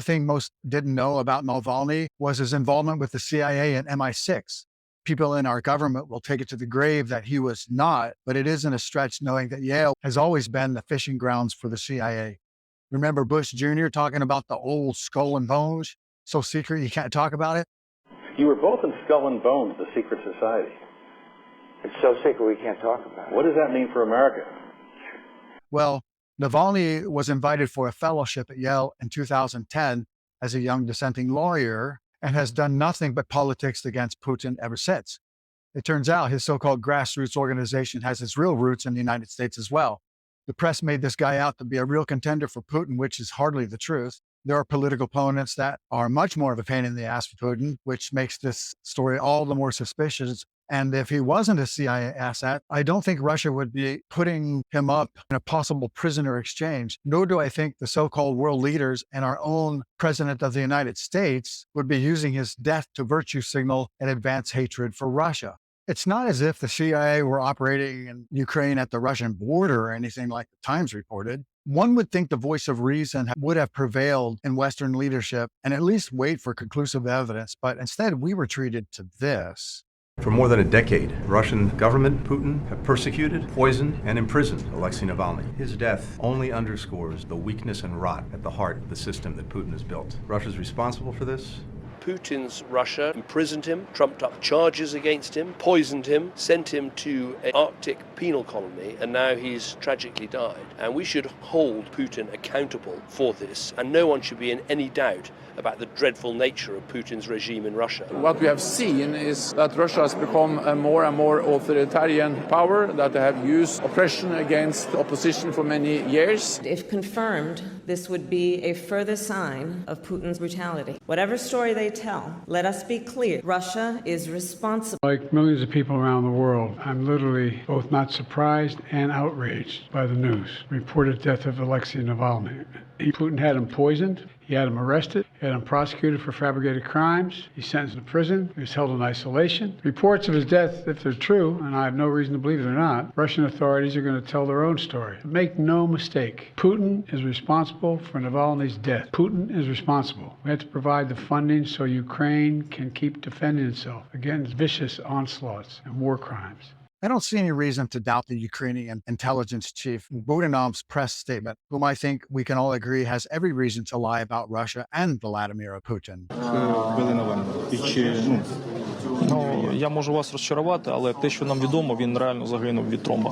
thing most didn't know about Navalny was his involvement with the CIA and MI6. People in our government will take it to the grave that he was not, but it isn't a stretch knowing that Yale has always been the fishing grounds for the CIA. Remember Bush Jr. talking about the old Skull and Bones? So secret you can't talk about it? You were both in Skull and Bones, the secret society. It's so secret we can't talk about it. What does that mean for America? Well, Navalny was invited for a fellowship at Yale in 2010 as a young dissenting lawyer and has done nothing but politics against Putin ever since. It turns out his so-called grassroots organization has its real roots in the United States as well. The press made this guy out to be a real contender for Putin, which is hardly the truth. There are political opponents that are much more of a pain in the ass for Putin, which makes this story all the more suspicious. And if he wasn't a CIA asset, I don't think Russia would be putting him up in a possible prisoner exchange, nor do I think the so-called world leaders and our own president of the United States would be using his death to virtue signal and advance hatred for Russia. It's not as if the CIA were operating in Ukraine at the Russian border or anything like the Times reported. One would think the voice of reason would have prevailed in Western leadership and at least wait for conclusive evidence, but instead we were treated to this. For more than a decade, the Russian government, Putin, have persecuted, poisoned, and imprisoned Alexei Navalny. His death only underscores the weakness and rot at the heart of the system that Putin has built. Russia's responsible for this. Putin's Russia imprisoned him, trumped up charges against him, poisoned him, sent him to an Arctic penal colony, and now he's tragically died. And we should hold Putin accountable for this, and no one should be in any doubt about the dreadful nature of Putin's regime in Russia. What we have seen is that Russia has become a more and more authoritarian power, that they have used oppression against opposition for many years. If confirmed, this would be a further sign of Putin's brutality. Whatever story they tell, let us be clear, Russia is responsible. Like millions of people around the world, I'm literally both not surprised and outraged by the news. Reported death of Alexei Navalny. Putin had him poisoned. He had him arrested. He had him prosecuted for fabricated crimes. He's sentenced to prison. He was held in isolation. Reports of his death, if they're true, and I have no reason to believe they're not, Russian authorities are going to tell their own story. Make no mistake, Putin is responsible for Navalny's death. Putin is responsible. We have to provide the funding so Ukraine can keep defending itself against vicious onslaughts and war crimes. I don't see any reason to doubt the Ukrainian intelligence chief Budanov's press statement, whom I think we can all agree has every reason to lie about Russia and Vladimir Putin. Я можу вас розчарувати, але те, що нам відомо, він реально загинув від тромба.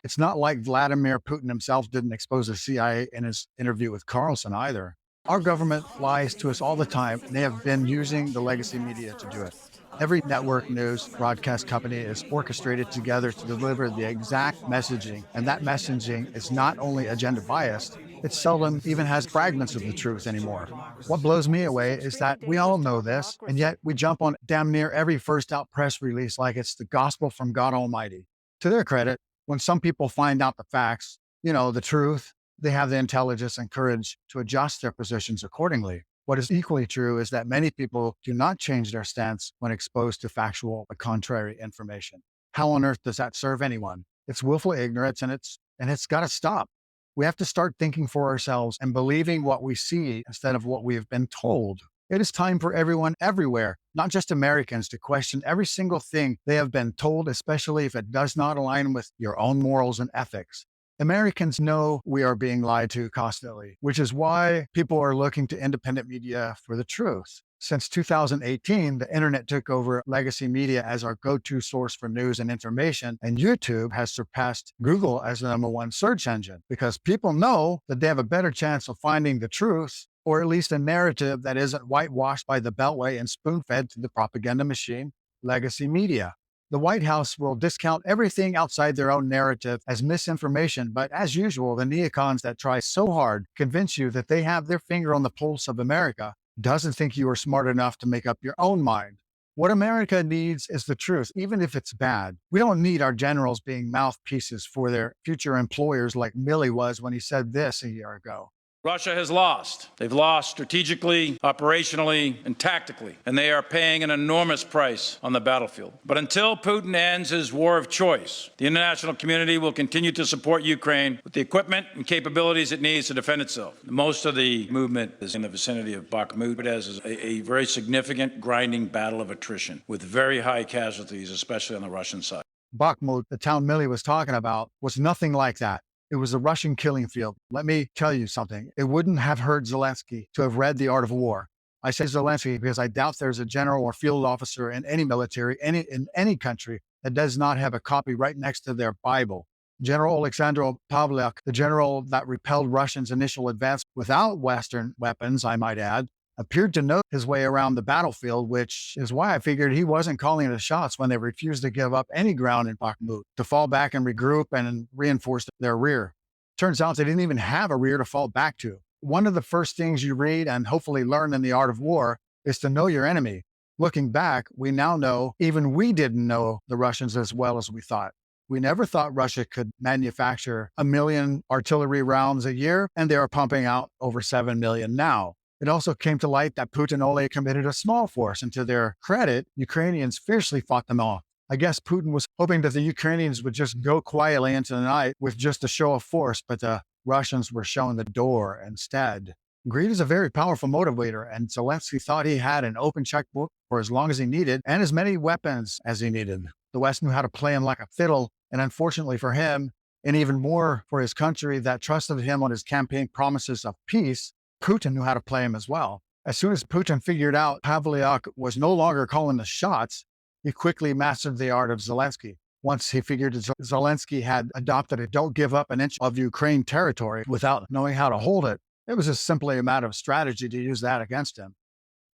It's not like Vladimir Putin himself didn't expose the CIA in his interview with Carlson either. Our government lies to us all the time, and they have been using the legacy media to do it. Every network news broadcast company is orchestrated together to deliver the exact messaging, and that messaging is not only agenda biased, it seldom even has fragments of the truth anymore. What blows me away is that we all know this, and yet we jump on damn near every first out press release like it's the gospel from God Almighty. To their credit, when some people find out the facts, the truth, they have the intelligence and courage to adjust their positions accordingly. What is equally true is that many people do not change their stance when exposed to factual but contrary information. How on earth does that serve anyone? It's willful ignorance, and it's got to stop. We have to start thinking for ourselves and believing what we see instead of what we have been told. It is time for everyone everywhere, not just Americans, to question every single thing they have been told, especially if it does not align with your own morals and ethics. Americans know we are being lied to constantly, which is why people are looking to independent media for the truth. Since 2018, the internet took over legacy media as our go-to source for news and information, and YouTube has surpassed Google as the #1 search engine because people know that they have a better chance of finding the truth, or at least a narrative that isn't whitewashed by the Beltway and spoon-fed to the propaganda machine, legacy media. The White House will discount everything outside their own narrative as misinformation, but as usual, the neocons that try so hard to convince you that they have their finger on the pulse of America doesn't think you are smart enough to make up your own mind. What America needs is the truth, even if it's bad. We don't need our generals being mouthpieces for their future employers like Milley was when he said this a year ago. Russia has lost. They've lost strategically, operationally, and tactically, and they are paying an enormous price on the battlefield. But until Putin ends his war of choice, the international community will continue to support Ukraine with the equipment and capabilities it needs to defend itself. Most of the movement is in the vicinity of Bakhmut, but as a very significant grinding battle of attrition with very high casualties, especially on the Russian side. Bakhmut, the town Millie was talking about, was nothing like that. It was a Russian killing field. Let me tell you something. It wouldn't have hurt Zelensky to have read The Art of War. I say Zelensky because I doubt there's a general or field officer in any military, in any country, that does not have a copy right next to their Bible. General Alexander Pavlyuk, the general that repelled Russians' initial advance without Western weapons, I might add, appeared to know his way around the battlefield, which is why I figured he wasn't calling the shots when they refused to give up any ground in Bakhmut, to fall back and regroup and reinforce their rear. Turns out they didn't even have a rear to fall back to. One of the first things you read and hopefully learn in The Art of War is to know your enemy. Looking back, we now know even we didn't know the Russians as well as we thought. We never thought Russia could manufacture 1 million artillery rounds a year, and they are pumping out over 7 million now. It also came to light that Putin only committed a small force, and to their credit, Ukrainians fiercely fought them off. I guess Putin was hoping that the Ukrainians would just go quietly into the night with just a show of force, but the Russians were shown the door instead. Greed is a very powerful motivator, and Zelensky thought he had an open checkbook for as long as he needed and as many weapons as he needed. The West knew how to play him like a fiddle, and unfortunately for him, and even more for his country that trusted him on his campaign promises of peace, Putin knew how to play him as well. As soon as Putin figured out Pavlyuk was no longer calling the shots, he quickly mastered the art of Zelensky. Once he figured Zelensky had adopted a don't give up an inch of Ukraine territory without knowing how to hold it, it was just simply a matter of strategy to use that against him.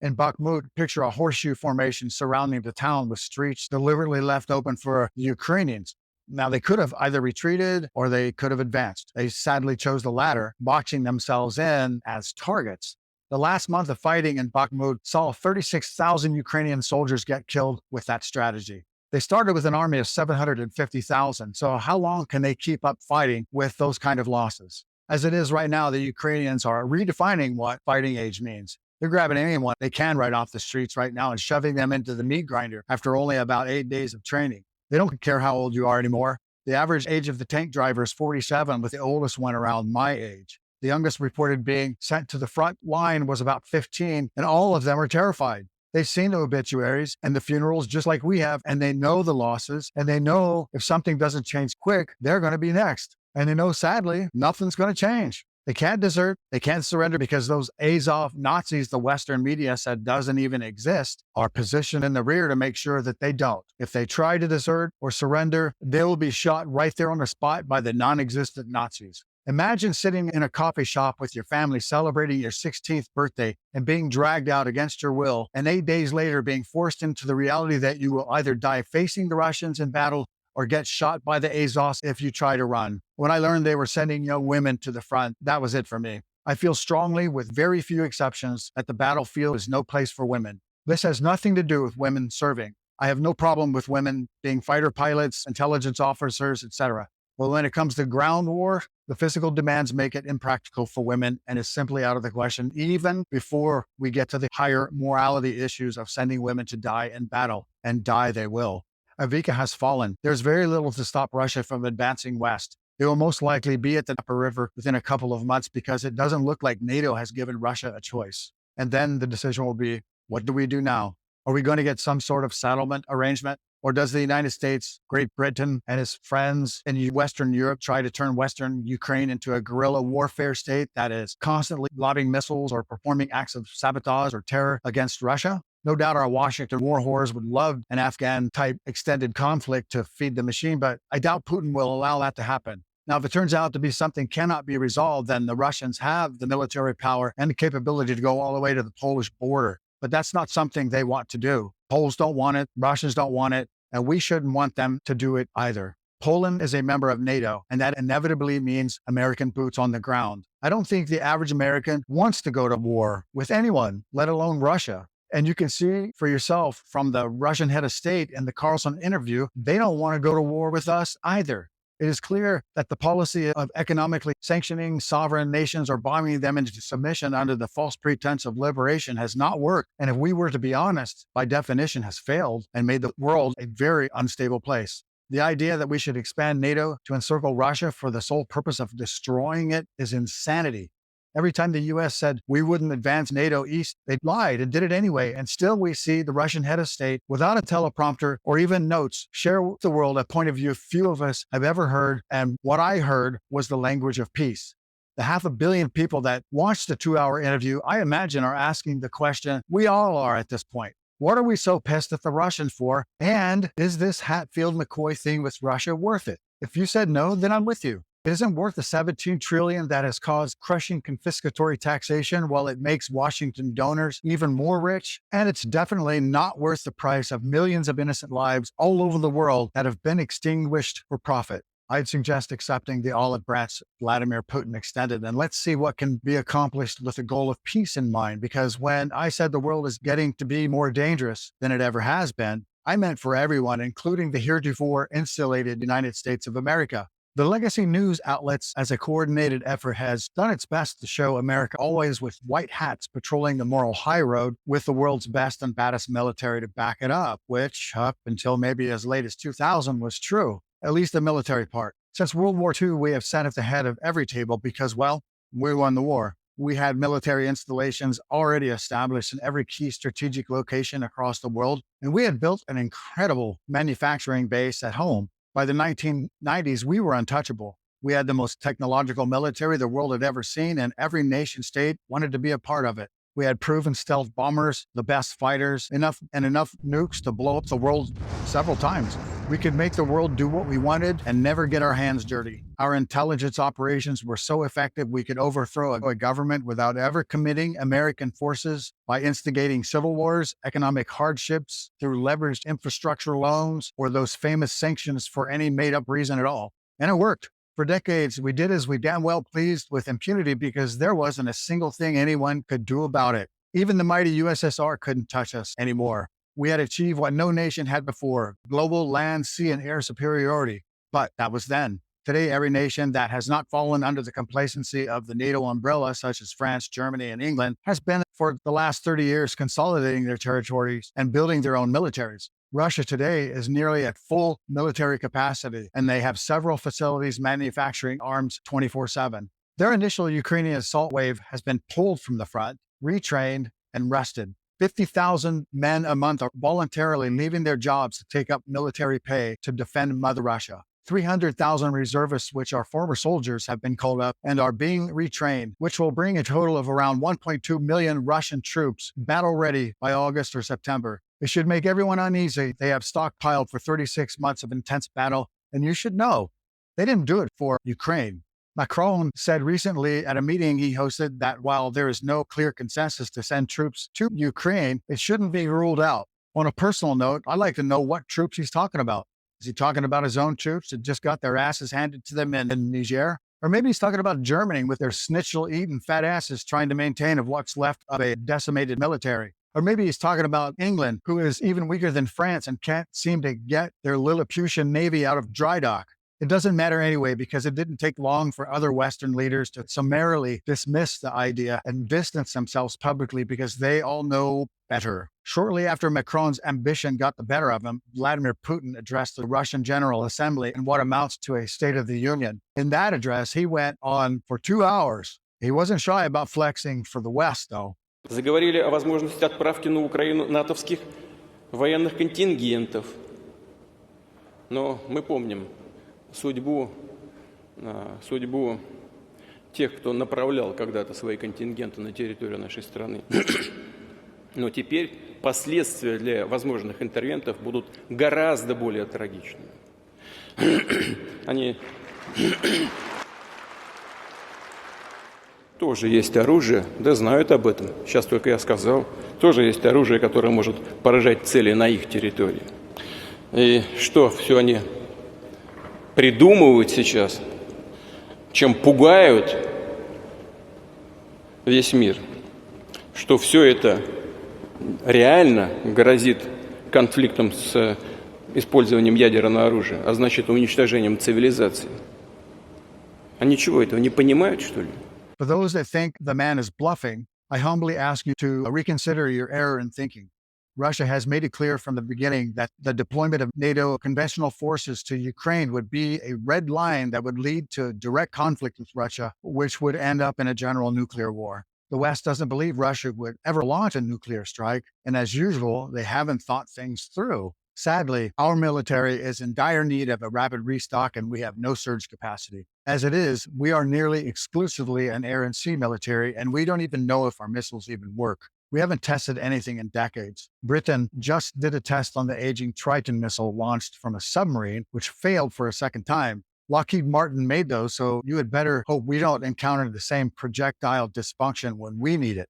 In Bakhmut, picture a horseshoe formation surrounding the town with streets deliberately left open for the Ukrainians. Now, they could have either retreated or they could have advanced. They sadly chose the latter, boxing themselves in as targets. The last month of fighting in Bakhmut saw 36,000 Ukrainian soldiers get killed with that strategy. They started with an army of 750,000, so how long can they keep up fighting with those kind of losses? As it is right now, the Ukrainians are redefining what fighting age means. They're grabbing anyone they can right off the streets right now and shoving them into the meat grinder after only about 8 days of training. They don't care how old you are anymore. The average age of the tank driver is 47, with the oldest one around my age. The youngest reported being sent to the front line was about 15, and all of them are terrified. They've seen the obituaries and the funerals just like we have, and they know the losses, and they know if something doesn't change quick, they're going to be next. And they know, sadly, nothing's going to change. They can't desert, they can't surrender because those Azov Nazis the Western media said doesn't even exist are positioned in the rear to make sure that they don't. If they try to desert or surrender, they will be shot right there on the spot by the non-existent Nazis. Imagine sitting in a coffee shop with your family celebrating your 16th birthday and being dragged out against your will, and 8 days later being forced into the reality that you will either die facing the Russians in battle or get shot by the Azovs if you try to run. When I learned they were sending young women to the front, that was it for me. I feel strongly, with very few exceptions, that the battlefield is no place for women. This has nothing to do with women serving. I have no problem with women being fighter pilots, intelligence officers, etc. But when it comes to ground war, the physical demands make it impractical for women and is simply out of the question, even before we get to the higher morality issues of sending women to die in battle, and die they will. Avika has fallen. There's very little to stop Russia from advancing west. They will most likely be at the upper river within a couple of months because it doesn't look like NATO has given Russia a choice. And then the decision will be, what do we do now? Are we going to get some sort of settlement arrangement? Or does the United States, Great Britain, and his friends in Western Europe try to turn Western Ukraine into a guerrilla warfare state that is constantly lobbing missiles or performing acts of sabotage or terror against Russia? No doubt our Washington war whores would love an Afghan-type extended conflict to feed the machine, but I doubt Putin will allow that to happen. Now, if it turns out to be something cannot be resolved, then the Russians have the military power and the capability to go all the way to the Polish border. But that's not something they want to do. Poles don't want it, Russians don't want it, and we shouldn't want them to do it either. Poland is a member of NATO, and that inevitably means American boots on the ground. I don't think the average American wants to go to war with anyone, let alone Russia. And you can see for yourself from the Russian head of state in the Carlson interview, they don't want to go to war with us either. It is clear that the policy of economically sanctioning sovereign nations or bombing them into submission under the false pretense of liberation has not worked. And if we were to be honest, by definition has failed and made the world a very unstable place. The idea that we should expand NATO to encircle Russia for the sole purpose of destroying it is insanity. Every time the U.S. said we wouldn't advance NATO east, they lied and did it anyway. And still we see the Russian head of state, without a teleprompter or even notes, share with the world a point of view few of us have ever heard. And what I heard was the language of peace. The 500 million people that watched the 2-hour interview, I imagine, are asking the question we all are at this point. What are we so pissed at the Russians for? And is this Hatfield-McCoy thing with Russia worth it? If you said no, then I'm with you. It isn't worth the $17 trillion that has caused crushing confiscatory taxation while it makes Washington donors even more rich. And it's definitely not worth the price of millions of innocent lives all over the world that have been extinguished for profit. I'd suggest accepting the olive branch Vladimir Putin extended, and let's see what can be accomplished with a goal of peace in mind. Because when I said the world is getting to be more dangerous than it ever has been, I meant for everyone, including the heretofore insulated United States of America. The legacy news outlets, as a coordinated effort, has done its best to show America always with white hats patrolling the moral high road with the world's best and baddest military to back it up, which up until maybe as late as 2000 was true, at least the military part. Since World War II, we have sat at the head of every table because, well, we won the war. We had military installations already established in every key strategic location across the world, and we had built an incredible manufacturing base at home. By the 1990s, we were untouchable. We had the most technological military the world had ever seen, and every nation state wanted to be a part of it. We had proven stealth bombers, the best fighters, enough nukes to blow up the world several times. We could make the world do what we wanted and never get our hands dirty. Our intelligence operations were so effective we could overthrow a government without ever committing American forces by instigating civil wars, economic hardships through leveraged infrastructure loans, or those famous sanctions for any made-up reason at all. And it worked. For decades, we did as we damn well pleased with impunity because there wasn't a single thing anyone could do about it. Even the mighty USSR couldn't touch us anymore. We had achieved what no nation had before, global land, sea, and air superiority. But that was then. Today, every nation that has not fallen under the complacency of the NATO umbrella, such as France, Germany, and England, has been for the last 30 years consolidating their territories and building their own militaries. Russia today is nearly at full military capacity, and they have several facilities manufacturing arms 24/7. Their initial Ukrainian assault wave has been pulled from the front, retrained, and rested. 50,000 men a month are voluntarily leaving their jobs to take up military pay to defend Mother Russia. 300,000 reservists, which are former soldiers, have been called up and are being retrained, which will bring a total of around 1.2 million Russian troops battle ready by August or September. It should make everyone uneasy. They have stockpiled for 36 months of intense battle, and you should know they didn't do it for Ukraine. Macron said recently at a meeting he hosted that while there is no clear consensus to send troops to Ukraine, it shouldn't be ruled out. On a personal note, I'd like to know what troops he's talking about. Is he talking about his own troops that just got their asses handed to them in Niger? Or maybe he's talking about Germany with their schnitzel-eating fat asses trying to maintain of what's left of a decimated military. Or maybe he's talking about England, who is even weaker than France and can't seem to get their Lilliputian navy out of dry dock. It doesn't matter anyway, because it didn't take long for other Western leaders to summarily dismiss the idea and distance themselves publicly because they all know better. Shortly after Macron's ambition got the better of him, Vladimir Putin addressed the Russian General Assembly in what amounts to a State of the Union. In that address, he went on for 2 hours. He wasn't shy about flexing for the West, though. Заговорили о возможности отправки на Украину натовских военных контингентов. Но мы помним судьбу тех, кто направлял когда-то свои контингенты на территорию нашей страны. Но теперь последствия для возможных интервентов будут гораздо более трагичными. Они тоже есть оружие, да знают об этом, сейчас только я сказал, тоже есть оружие, которое может поражать цели на их территории. И что все они придумывают сейчас, чем пугают весь мир, что все это реально грозит конфликтом с использованием ядерного оружия, а значит уничтожением цивилизации. Они чего, этого не понимают, что ли? For those that think the man is bluffing, I humbly ask you to reconsider your error in thinking. Russia has made it clear from the beginning that the deployment of NATO conventional forces to Ukraine would be a red line that would lead to direct conflict with Russia, which would end up in a general nuclear war. The West doesn't believe Russia would ever launch a nuclear strike, and as usual, they haven't thought things through. Sadly, our military is in dire need of a rapid restock, and we have no surge capacity. As it is, we are nearly exclusively an air and sea military, and we don't even know if our missiles even work. We haven't tested anything in decades. Britain just did a test on the aging Triton missile launched from a submarine, which failed for a second time. Lockheed Martin made those, so you had better hope we don't encounter the same projectile dysfunction when we need it.